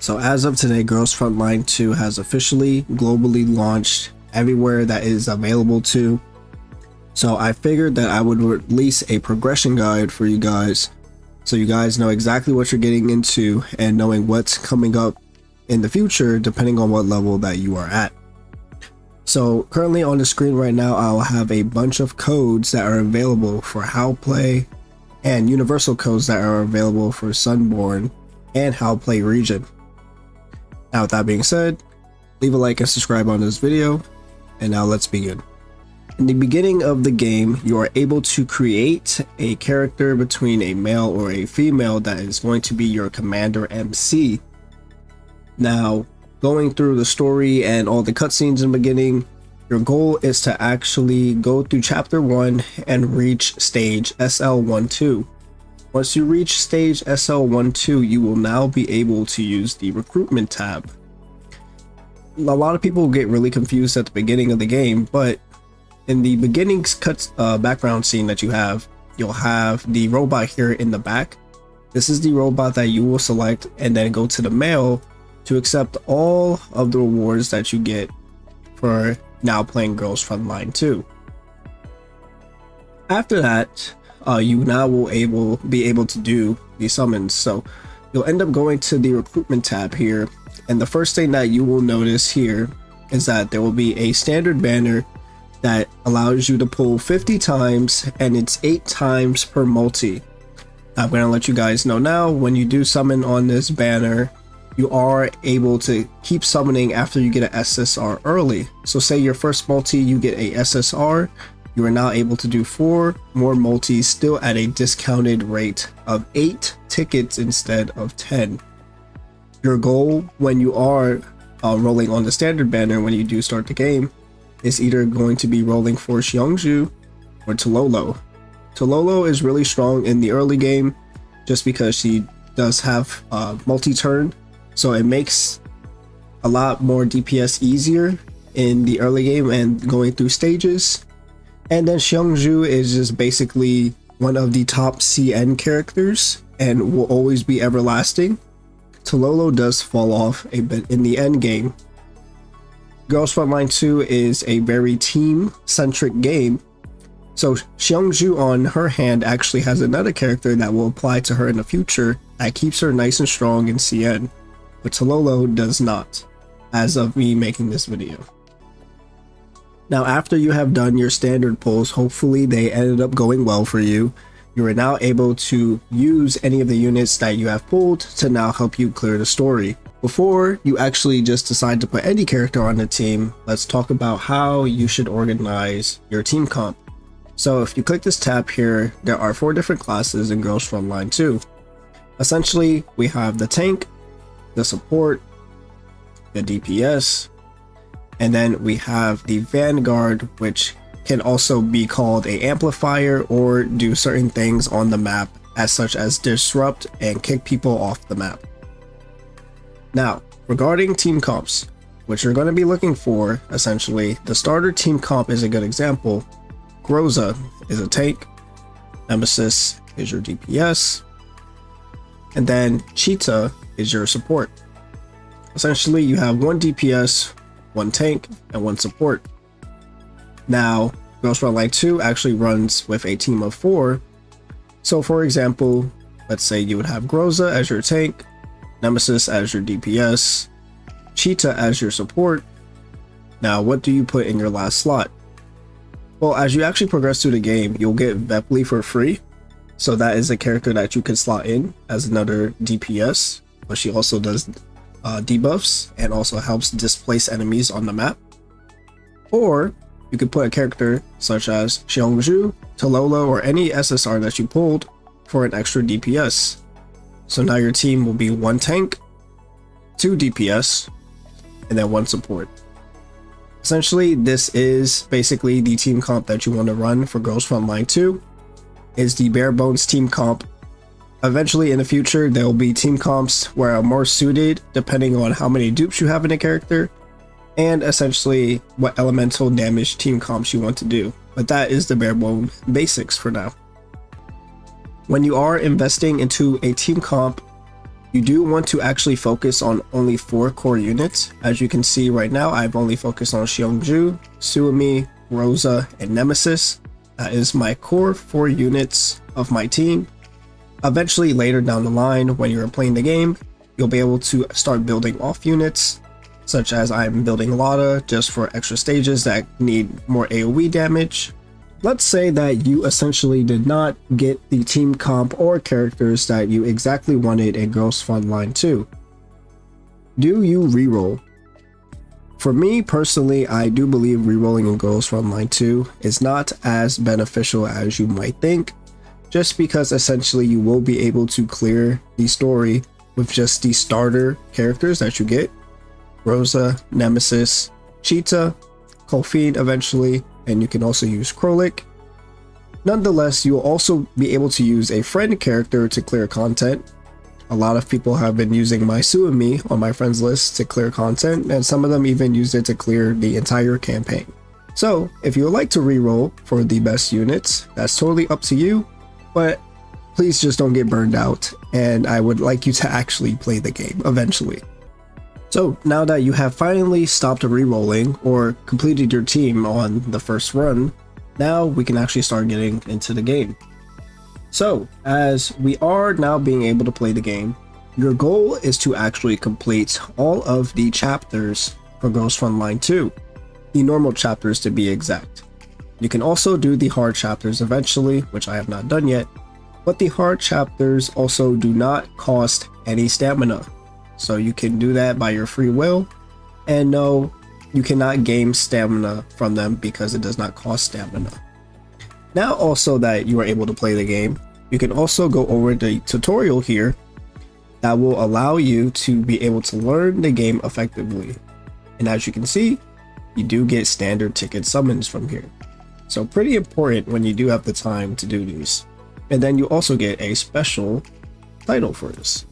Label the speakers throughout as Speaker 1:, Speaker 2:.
Speaker 1: So as of today, Girls Frontline 2 has officially globally launched everywhere that is available to. So I figured that I would release a progression guide for you guys, so you guys know exactly what you're getting into and knowing what's coming up in the future depending on what level that you are at. So currently on the screen right now, I'll have a bunch of codes that are available for How Play and universal codes that are available for Sunborn and How Play region. Now with that being said, leave a like and subscribe on this video, and now let's begin. In the beginning of the game, you are able to create a character between a male or a female that is going to be your commander MC. Now, going through the story and all the cutscenes in the beginning, your goal is to actually go through chapter 1 and reach stage SL12. Once you reach stage SL12, you will now be able to use the recruitment tab. A lot of people get really confused at the beginning of the game, but in the beginning background scene that you'll have the robot here in the back. This is the robot that you will select and then go to the mail to accept all of the rewards that you get for now playing Girls Frontline 2. After that, you now will be able to do the summons. So you'll end up going to the recruitment tab here, and the first thing that you will notice here is that there will be a standard banner that allows you to pull 50 times, and it's 8 times per multi. I'm going to let you guys know now, when you do summon on this banner, you are able to keep summoning after you get an SSR early. So say your first multi you get a SSR, you are now able to do 4 more multis, still at a discounted rate of 8 tickets instead of 10. Your goal when you are rolling on the standard banner, when you do start the game, is either going to be rolling for Xiongju or Tololo. Tololo is really strong in the early game just because she does have multi-turn, so it makes a lot more DPS easier in the early game and going through stages. And then Xiongju is just basically one of the top CN characters and will always be everlasting. Tololo does fall off a bit in the end game. Girls Frontline 2 is a very team-centric game, so Xiongju on her hand actually has another character that will apply to her in the future that keeps her nice and strong in CN, but Tololo does not, as of me making this video. Now after you have done your standard pulls, hopefully they ended up going well for you, you are now able to use any of the units that you have pulled to now help you clear the story. Before you actually just decide to put any character on the team, let's talk about how you should organize your team comp. So if you click this tab here, there are 4 different classes in Girls Frontline 2. Essentially, we have the tank, the support, the DPS, and then we have the Vanguard, which can also be called a amplifier or do certain things on the map, as such as disrupt and kick people off the map. Now, regarding team comps, which you're going to be looking for, essentially, the starter team comp is a good example. Groza is a tank, Nemesis is your DPS, and then Cheetah is your support. Essentially, you have 1 DPS, 1 tank, and 1 support. Now, Girls Frontline 2 actually runs with a team of 4. So for example, let's say you would have Groza as your tank, Nemesis as your DPS, Cheetah as your support. Now, what do you put in your last slot? Well, as you actually progress through the game, you'll get Vepli for free. So that is a character that you can slot in as another DPS, but she also does debuffs and also helps displace enemies on the map. Or you could put a character such as Xiongju, Tololo, or any SSR that you pulled for an extra DPS. So now your team will be 1 tank, 2 DPS, and then 1 support. Essentially, this is basically the team comp that you want to run for Girls Frontline 2. Is the bare bones team comp. Eventually in the future, there will be team comps where are more suited depending on how many dupes you have in a character, and essentially what elemental damage team comps you want to do. But that is the bare bone basics for now. When you are investing into a team comp, You do want to actually focus on only 4 core units. As you can see right now, I've only focused on Xiongju, Suimi, Rosa, and Nemesis. That is my core 4 units of my team. Eventually, later down the line, when you're playing the game, you'll be able to start building off units, such as I'm building Lotta just for extra stages that need more AoE damage. Let's say that you essentially did not get the team comp or characters that you exactly wanted in Girls Frontline 2. Do you reroll? For me personally, I do believe rerolling in Girls Frontline 2 is not as beneficial as you might think, just because essentially you will be able to clear the story with just the starter characters that you get: Rosa, Nemesis, Cheetah, Colfine eventually, and you can also use Krolik. Nonetheless, you'll also be able to use a friend character to clear content. A lot of people have been using my Suimi on my friends list to clear content, and some of them even used it to clear the entire campaign. So if you would like to reroll for the best units, that's totally up to you, but please just don't get burned out, and I would like you to actually play the game eventually. So now that you have finally stopped rerolling or completed your team on the first run, now we can actually start getting into the game. So as we are now being able to play the game, your goal is to actually complete all of the chapters for Girls Frontline 2, the normal chapters to be exact. You can also do the hard chapters eventually, which I have not done yet, but the hard chapters also do not cost any stamina. So you can do that by your free will, and no, you cannot gain stamina from them because it does not cost stamina. Now also that you are able to play the game, you can also go over the tutorial here that will allow you to be able to learn the game effectively. And as you can see, you do get standard ticket summons from here. So pretty important when you do have the time to do these. And then you also get a special title for this.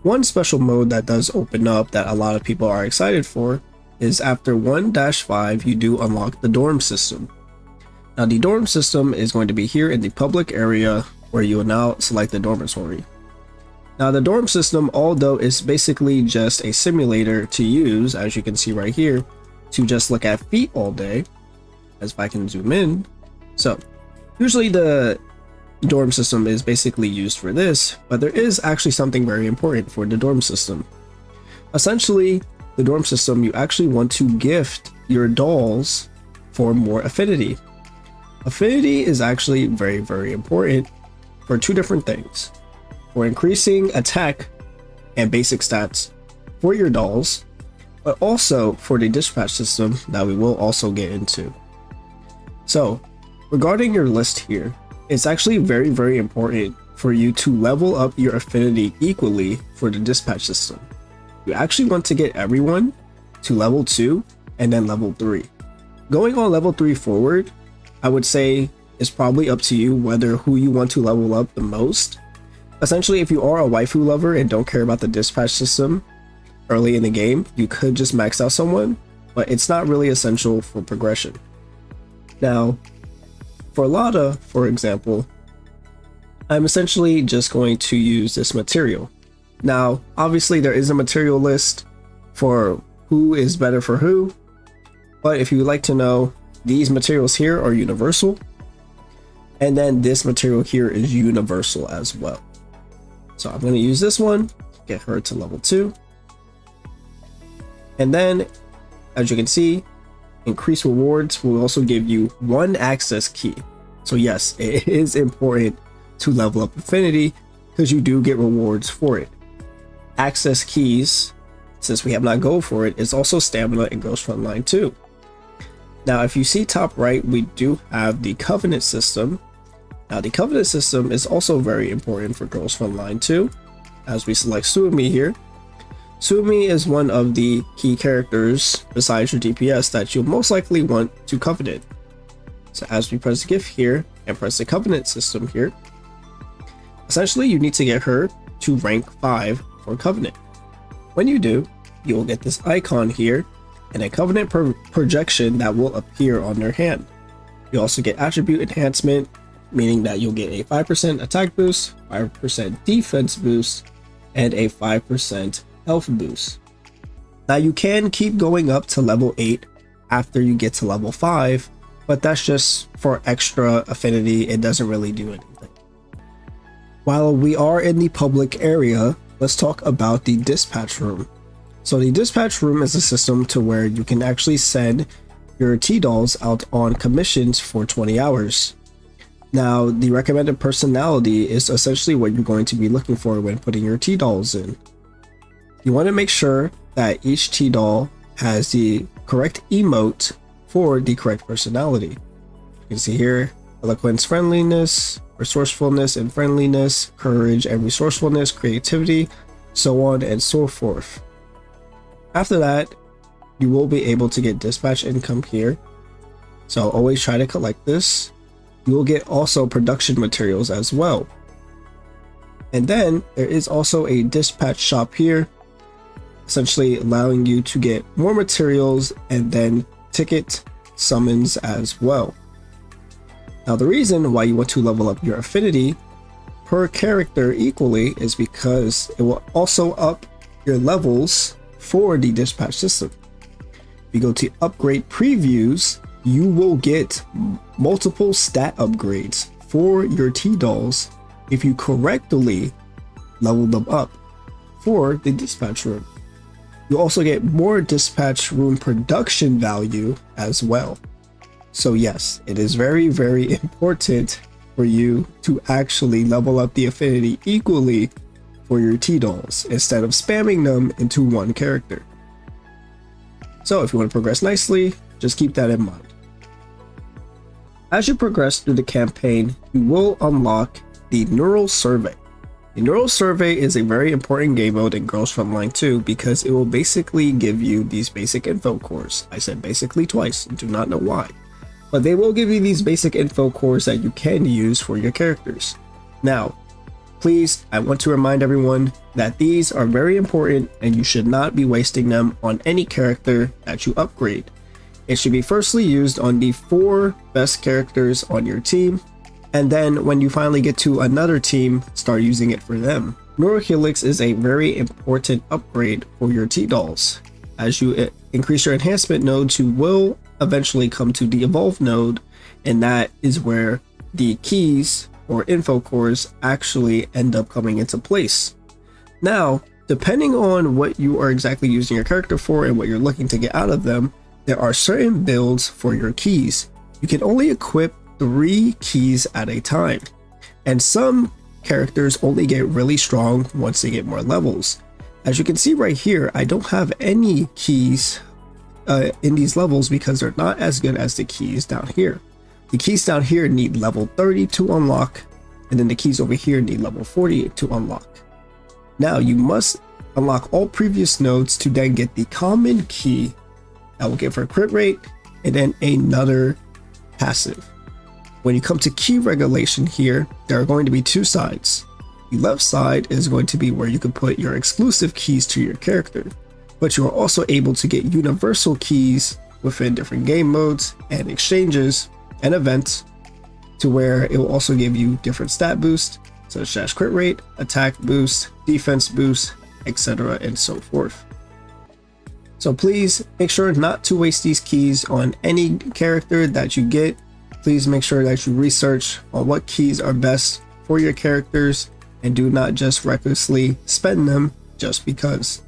Speaker 1: One special mode that does open up that a lot of people are excited for is after 1-5 you do unlock the dorm system. Now the dorm system is going to be here in the public area where you will now select the dormitory. Now the dorm system, although is basically just a simulator to use, as you can see right here, to just look at feet all day, as if I can zoom in. So usually the dorm system is basically used for this, but there is actually something very important for the dorm system. Essentially, the dorm system, you actually want to gift your dolls for more affinity. Affinity is actually very, very important for 2 different things: for increasing attack and basic stats for your dolls, but also for the dispatch system that we will also get into. So regarding your list here, it's actually very, very important for you to level up your affinity equally for the dispatch system. You actually want to get everyone to level 2 and then level 3. Going on level 3 forward, I would say it's probably up to you whether who you want to level up the most. Essentially, if you are a waifu lover and don't care about the dispatch system early in the game, you could just max out someone, but it's not really essential for progression. Now, for Lotta, for example, I'm essentially just going to use this material. Now, obviously there is a material list for who is better for who, but if you would like to know, these materials here are universal, and then this material here is universal as well. So I'm going to use this one, get her to level 2, and then as you can see, increased rewards will also give you 1 access key. So yes, it is important to level up affinity because you do get rewards for it. Access keys, since we have not go for it, is also stamina in Girls Frontline 2. Now if you see top right, we do have the covenant system. Now the covenant system is also very important for Girls Frontline 2, as we select Suimi here. Suimi is one of the key characters besides your DPS that you'll most likely want to covenant. So as we press the gift here and press the covenant system here, essentially you need to get her to rank 5 for covenant. When you do, you will get this icon here and a covenant projection that will appear on their hand. You also get attribute enhancement, meaning that you'll get a 5% attack boost, 5% defense boost, and a 5% health boost. Now you can keep going up to level 8 after you get to level 5, but that's just for extra affinity. It doesn't really do anything. While we are in the public area, let's talk about the dispatch room. So the dispatch room is a system to where you can actually send your T-dolls out on commissions for 20 hours. Now, the recommended personality is essentially what you're going to be looking for when putting your T-dolls in. You want to make sure that each T-doll has the correct emote for the correct personality. You can see here, eloquence, friendliness, resourcefulness and friendliness, courage and resourcefulness, creativity, so on and so forth. After that, you will be able to get dispatch income here. So always try to collect this. You will get also production materials as well. And then there is also a dispatch shop here, essentially allowing you to get more materials and then ticket summons as well. Now the reason why you want to level up your affinity per character equally is because it will also up your levels for the dispatch system. If you go to upgrade previews, you will get multiple stat upgrades for your T-dolls if you correctly level them up for the dispatch room. You also get more dispatch room production value as well. So yes, it is very, very important for you to actually level up the affinity equally for your T-dolls instead of spamming them into one character. So if you want to progress nicely, just keep that in mind. As you progress through the campaign, you will unlock the Neural Survey. The Neural Survey is a very important game mode in Girls Frontline 2 because it will basically give you these basic info cores. I said basically twice, do not know why. But they will give you these basic info cores that you can use for your characters. Now, please, I want to remind everyone that these are very important and you should not be wasting them on any character that you upgrade. It should be firstly used on the 4 best characters on your team, and then when you finally get to another team, start using it for them. Neurohelix is a very important upgrade for your T-dolls. As you increase your enhancement nodes, you will eventually come to the evolve node, and that is where the keys or info cores actually end up coming into place. Now, depending on what you are exactly using your character for and what you're looking to get out of them, there are certain builds for your keys. You can only equip 3 keys at a time, and some characters only get really strong once they get more levels. As you can see right here, I don't have any keys in these levels because they're not as good as the keys down here. The keys down here need level 30 to unlock, and then the keys over here need level 40 to unlock. Now you must unlock all previous nodes to then get the common key that will give her crit rate and then another passive. When you come to key regulation here, there are going to be 2 sides. The left side is going to be where you can put your exclusive keys to your character, but you are also able to get universal keys within different game modes and exchanges and events, to where it will also give you different stat boosts such as crit rate, attack boost, defense boost, etc. and so forth. So please make sure not to waste these keys on any character that you get. Please make sure that you research on what keys are best for your characters and do not just recklessly spend them just because.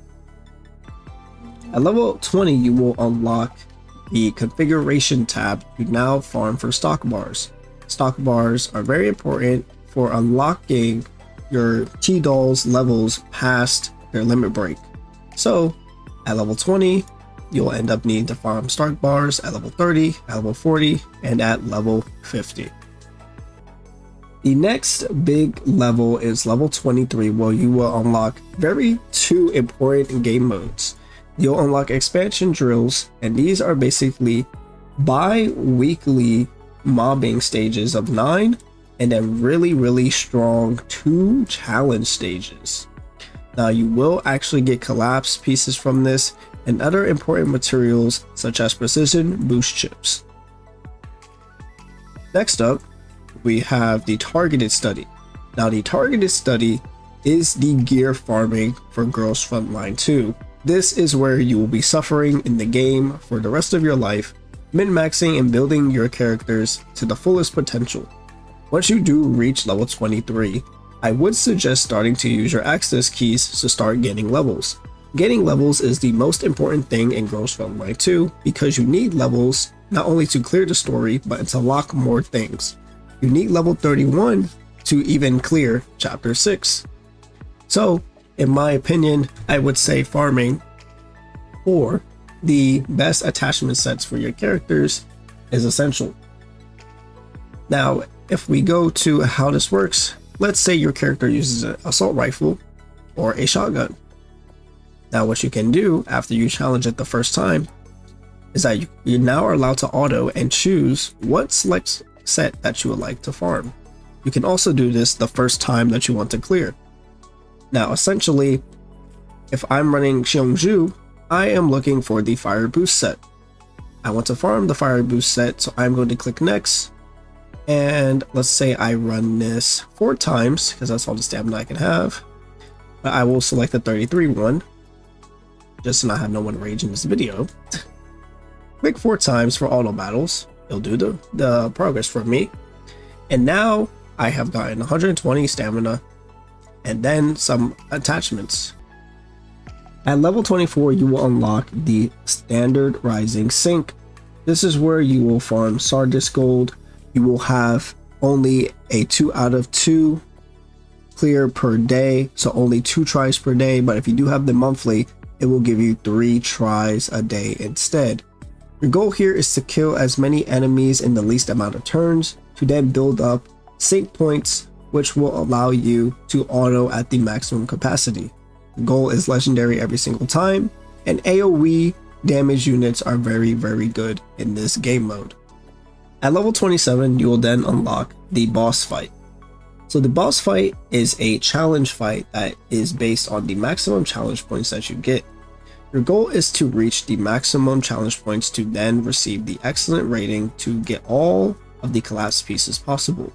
Speaker 1: At level 20, you will unlock the configuration tab to now farm for stock bars. Stock bars are very important for unlocking your T-dolls levels past their limit break. So at level 20, you'll end up needing to farm stock bars at level 30, at level 40, and at level 50. The next big level is level 23, where you will unlock 2 important game modes. You'll unlock expansion drills, and these are basically bi-weekly mobbing stages of 9, and then really strong 2 challenge stages. Now you will actually get collapse pieces from this and other important materials such as precision boost chips. Next up, we have the targeted study. Now the targeted study is the gear farming for Girls Frontline 2. This is where you will be suffering in the game for the rest of your life, min-maxing and building your characters to the fullest potential. Once you do reach level 23, I would suggest starting to use your access keys to start gaining levels. Gaining levels is the most important thing in Girls Frontline 2 because you need levels not only to clear the story, but to unlock more things. You need level 31 to even clear chapter 6. So, in my opinion, I would say farming for the best attachment sets for your characters is essential. Now, if we go to how this works, let's say your character uses an assault rifle or a shotgun. Now, what you can do after you challenge it the first time is that you now are allowed to auto and choose what select set that you would like to farm. You can also do this the first time that you want to clear. Now, essentially, if I'm running Xiongju, I am looking for the Fire Boost set. I want to farm the Fire Boost set, so I'm going to click Next. And let's say I run this 4 times, because that's all the stamina I can have. But I will select the 33 one, just so I have no one rage in this video. Click 4 times for auto battles. It'll do the progress for me. And now I have gotten 120 stamina and then some attachments. At level 24, you will unlock the Standard Rising Sink. This is where you will farm Sardis Gold. You will have only a 2 out of 2 clear per day, so only 2 tries per day, but if you do have the monthly, it will give you 3 tries a day instead. Your goal here is to kill as many enemies in the least amount of turns to then build up sync points, which will allow you to auto at the maximum capacity. The goal is legendary every single time, and AoE damage units are very, very good in this game mode. At level 27, you will then unlock the boss fight. So the boss fight is a challenge fight that is based on the maximum challenge points that you get. Your goal is to reach the maximum challenge points to then receive the excellent rating to get all of the collapse pieces possible.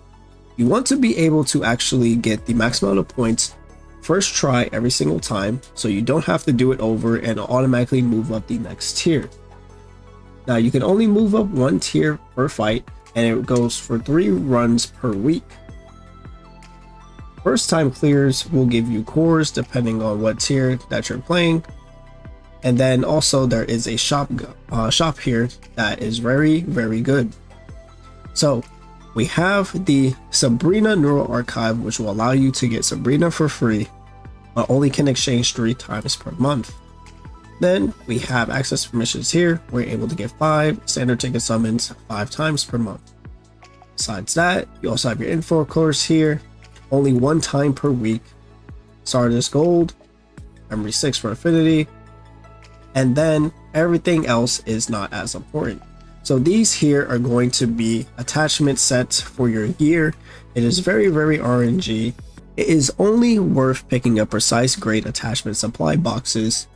Speaker 1: You want to be able to actually get the maximum amount of points first try every single time, so you don't have to do it over and automatically move up the next tier. Now, you can only move up 1 tier per fight, and it goes for 3 runs per week. First time clears will give you cores depending on what tier that you're playing. And then also there is a shop here that is very, very good. So we have the Sabrina Neural Archive, which will allow you to get Sabrina for free, but only can exchange 3 times per month. Then we have access permissions here. We're able to get 5 standard ticket summons 5 times per month. Besides that, you also have your info course here, only 1 time per week. Sardis Gold, Memory 6 for affinity, and then everything else is not as important. So these here are going to be attachment sets for your gear. It is very, very RNG. It is only worth picking up precise grade attachment supply boxes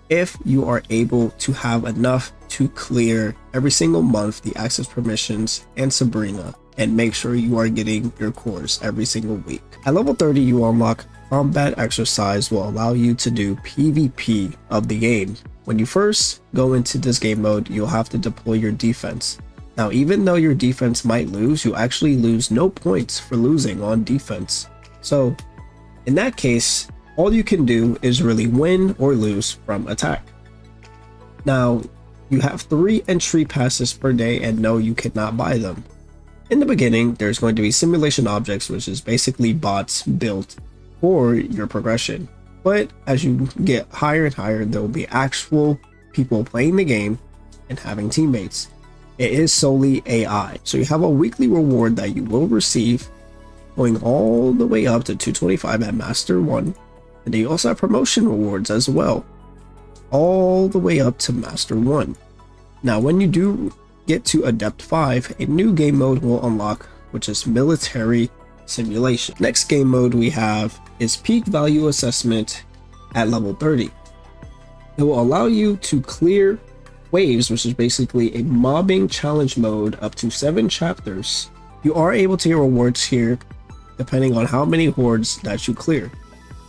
Speaker 1: if you are able to have enough to clear every single month the access permissions and Sabrina, and make sure you are getting your cores every single week. At level 30, you unlock combat exercise will allow you to do PvP of the game. When you first go into this game mode, you'll have to deploy your defense. Now, even though your defense might lose, you actually lose no points for losing on defense. So in that case, all you can do is really win or lose from attack. Now, you have 3 entry passes per day, and no, you cannot buy them. In the beginning, there's going to be simulation objects, which is basically bots built for your progression. But as you get higher and higher, there will be actual people playing the game and having teammates. It is solely AI. So you have a weekly reward that you will receive going all the way up to 225 at Master 1. And then you also have promotion rewards as well, all the way up to Master 1. Now, when you do get to Adept 5, a new game mode will unlock, which is Military Simulation. Next game mode we have is Peak Value Assessment at level 30. It will allow you to clear waves, which is basically a mobbing challenge mode up to 7 chapters. You are able to get rewards here depending on how many hordes that you clear.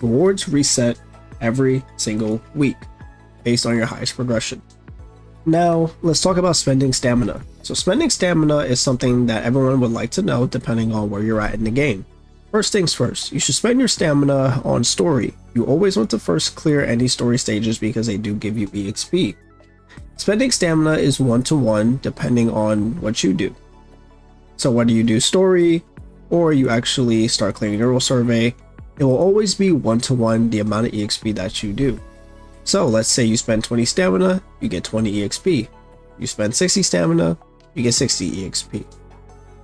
Speaker 1: Rewards reset every single week based on your highest progression. Now, let's talk about spending stamina. So spending stamina is something that everyone would like to know depending on where you're at in the game. First things first, you should spend your stamina on story. You always want to first clear any story stages because they do give you EXP. Spending stamina is 1-to-1 depending on what you do. So whether you do story or you actually start clearing neural survey, it will always be 1-to-1 the amount of EXP that you do. So let's say you spend 20 stamina, you get 20 EXP. You spend 60 stamina, you get 60 EXP. It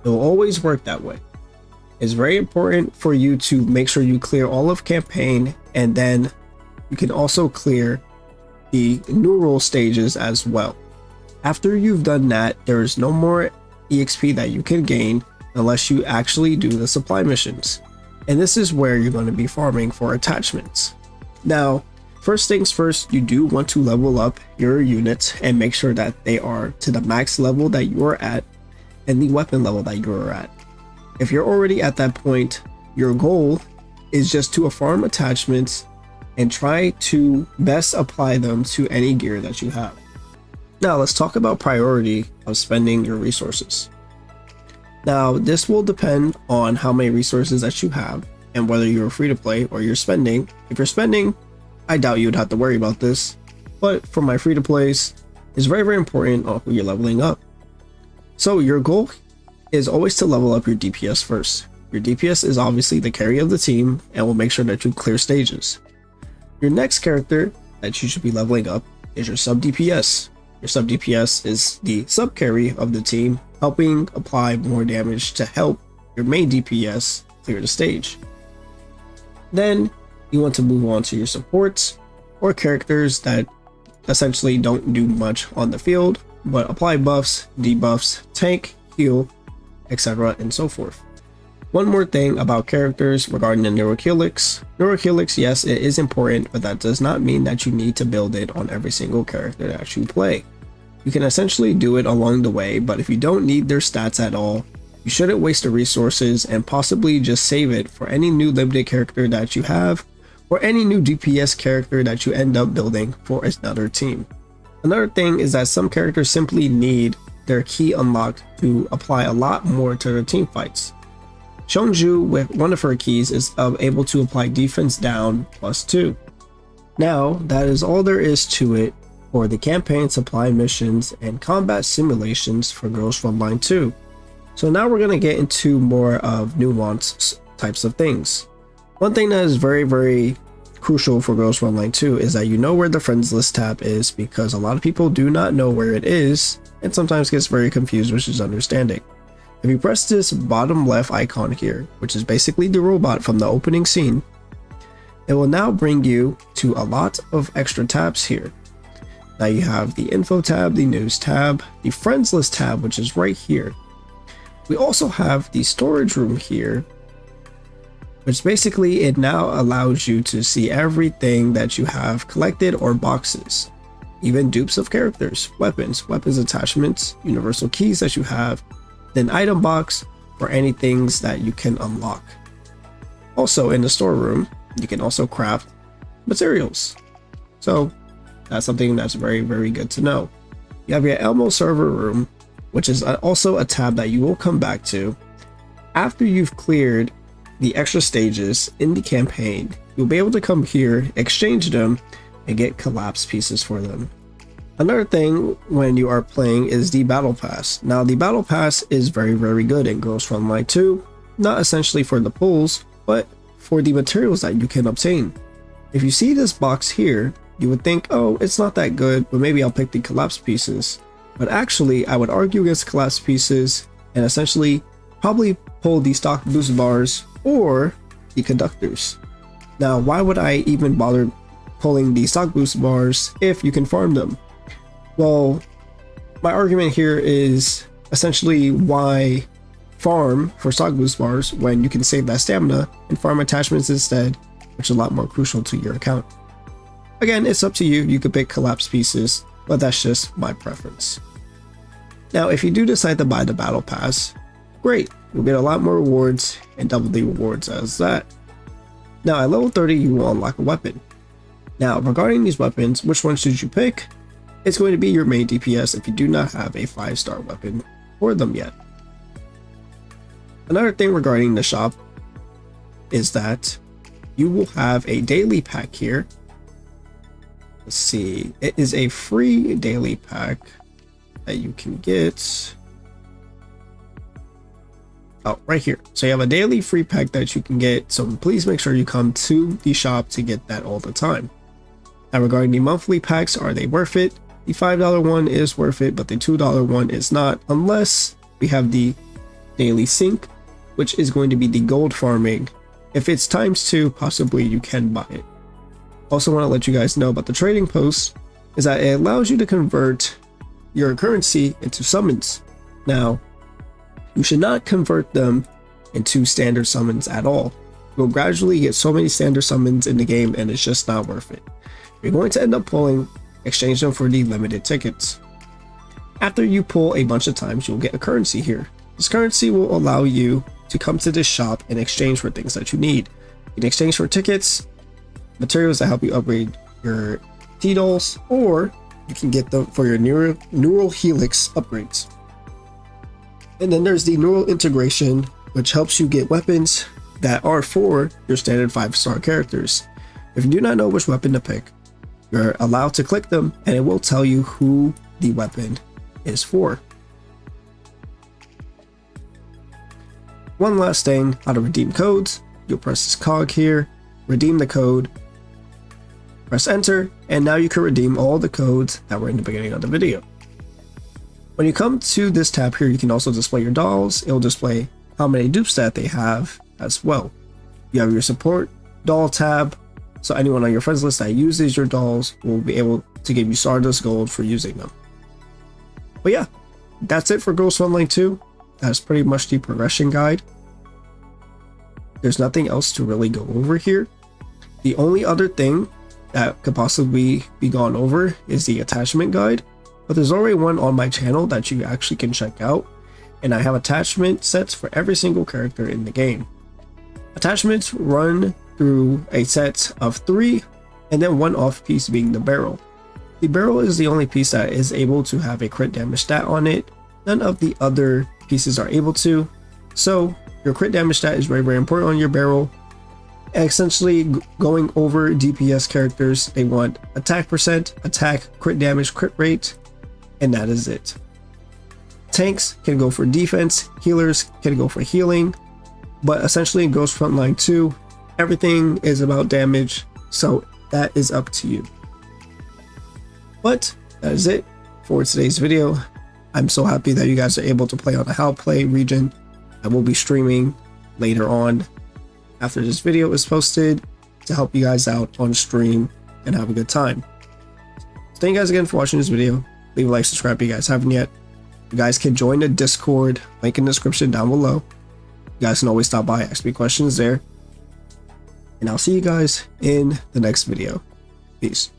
Speaker 1: will always work that way. It's very important for you to make sure you clear all of campaign, and then you can also clear the neural stages as well. After you've done that, there is no more EXP that you can gain unless you actually do the supply missions. And this is where you're going to be farming for attachments. Now, first things first, you do want to level up your units and make sure that they are to the max level that you are at and the weapon level that you are at. If you're already at that point, your goal is just to farm attachments and try to best apply them to any gear that you have. Now let's talk about priority of spending your resources. Now this will depend on how many resources that you have and whether you're free to play or you're spending. If you're spending, I doubt you'd have to worry about this, but for my free to plays, it's very, very important on who you're leveling up. So your goal is always to level up your DPS first. Your DPS is obviously the carry of the team and will make sure that you clear stages. Your next character that you should be leveling up is your sub DPS. Your sub DPS is the sub carry of the team, helping apply more damage to help your main DPS clear the stage. Then you want to move on to your supports, or characters that essentially don't do much on the field but apply buffs, debuffs, tank, heal, etc. and so forth. One more thing about characters regarding the Neurohelix. Neurohelix, yes, it is important, but that does not mean that you need to build it on every single character that you play. You can essentially do it along the way, but if you don't need their stats at all, you shouldn't waste the resources and possibly just save it for any new limited character that you have or any new DPS character that you end up building for another team. Another thing is that some characters simply need their key unlocked to apply a lot more to their team fights. Shonju, with one of her keys, is able to apply defense down +2. Now, that is all there is to it for the campaign supply missions and combat simulations for Girls Frontline 2. So now we're going to get into more of nuanced types of things. One thing that is very, very crucial for Girls Frontline 2 is that you know where the friends list tab is, because a lot of people do not know where it is and sometimes gets very confused, which is understanding. If you press this bottom left icon here, which is basically the robot from the opening scene, it will now bring you to a lot of extra tabs here. Now you have the info tab, the news tab, the friends list tab, which is right here. We also have the storage room here, which basically it now allows you to see everything that you have collected or boxes, even dupes of characters, weapons attachments, universal keys that you have, then item box for any things that you can unlock. Also in the storeroom, you can also craft materials. So that's something that's very, very good to know. You have your Elmo server room, which is also a tab that you will come back to. After you've cleared the extra stages in the campaign, you'll be able to come here, exchange them, and get collapse pieces for them. Another thing when you are playing is the battle pass. Now the battle pass is very, very good in Girls Frontline 2, not essentially for the pulls, but for the materials that you can obtain. If you see this box here, you would think, oh, it's not that good, but maybe I'll pick the collapse pieces. But actually, I would argue against collapse pieces and essentially probably pull the stock boost bars or the conductors. Now, why would I even bother pulling the stock boost bars if you can farm them? Well, my argument here is essentially why farm for stock boost bars when you can save that stamina and farm attachments instead, which is a lot more crucial to your account. Again, it's up to you. You could pick collapse pieces, but that's just my preference. Now, if you do decide to buy the battle pass, great. You'll get a lot more rewards and double the rewards as that. Now at level 30 you will unlock a weapon. Now regarding these weapons, which one should you pick? It's going to be your main DPS if you do not have a 5-star weapon for them yet. Another thing regarding the shop is that you will have a daily pack here. Let's see, it is a free daily pack that you can get. Oh, right here. So you have a daily free pack that you can get, so please make sure you come to the shop to get that all the time. Now regarding the monthly packs, are they worth it? The $5 one is worth it, but the $2 one is not, unless we have the daily sync, which is going to be the gold farming. If it's ×2, possibly you can buy it. Also want to let you guys know about the trading post is that it allows you to convert your currency into summons. Now, you should not convert them into standard summons at all. You'll gradually get so many standard summons in the game and it's just not worth it. You're going to end up pulling, exchange them for the limited tickets. After you pull a bunch of times, you'll get a currency here. This currency will allow you to come to this shop and exchange for things that you need. In exchange for tickets, materials that help you upgrade your T-dolls, or you can get them for your neural helix upgrades. And then there's the neural integration, which helps you get weapons that are for your standard 5-star characters. If you do not know which weapon to pick, you're allowed to click them and it will tell you who the weapon is for. One last thing, how to redeem codes. You'll press this cog here, redeem the code, press enter, and now you can redeem all the codes that were in the beginning of the video. When you come to this tab here, you can also display your dolls. It'll display how many dupes that they have as well. You have your support doll tab, so anyone on your friends list that uses your dolls will be able to give you Stardust Gold for using them. But yeah, that's it for Ghost Frontline 2. That's pretty much the progression guide. There's nothing else to really go over here. The only other thing that could possibly be gone over is the attachment guide, but there's already one on my channel that you actually can check out, and I have attachment sets for every single character in the game. Attachments run through a set of 3, and then one off piece being the barrel. The barrel is the only piece that is able to have a crit damage stat on it. None of the other pieces are able to, so your crit damage stat is very, very important on your barrel. Essentially, going over DPS characters, they want attack percent, attack, crit damage, crit rate, and that is it. Tanks can go for defense, healers can go for healing, but essentially in Ghost Frontline 2, everything is about damage, so that is up to you. But that is it for today's video. I'm so happy that you guys are able to play on the How Play region. I will be streaming later on after this video is posted to help you guys out on stream and have a good time. So thank you guys again for watching this video. Leave a like, subscribe if you guys haven't yet. You guys can join the Discord, link in the description down below. You guys can always stop by, ask me questions there. And I'll see you guys in the next video. Peace.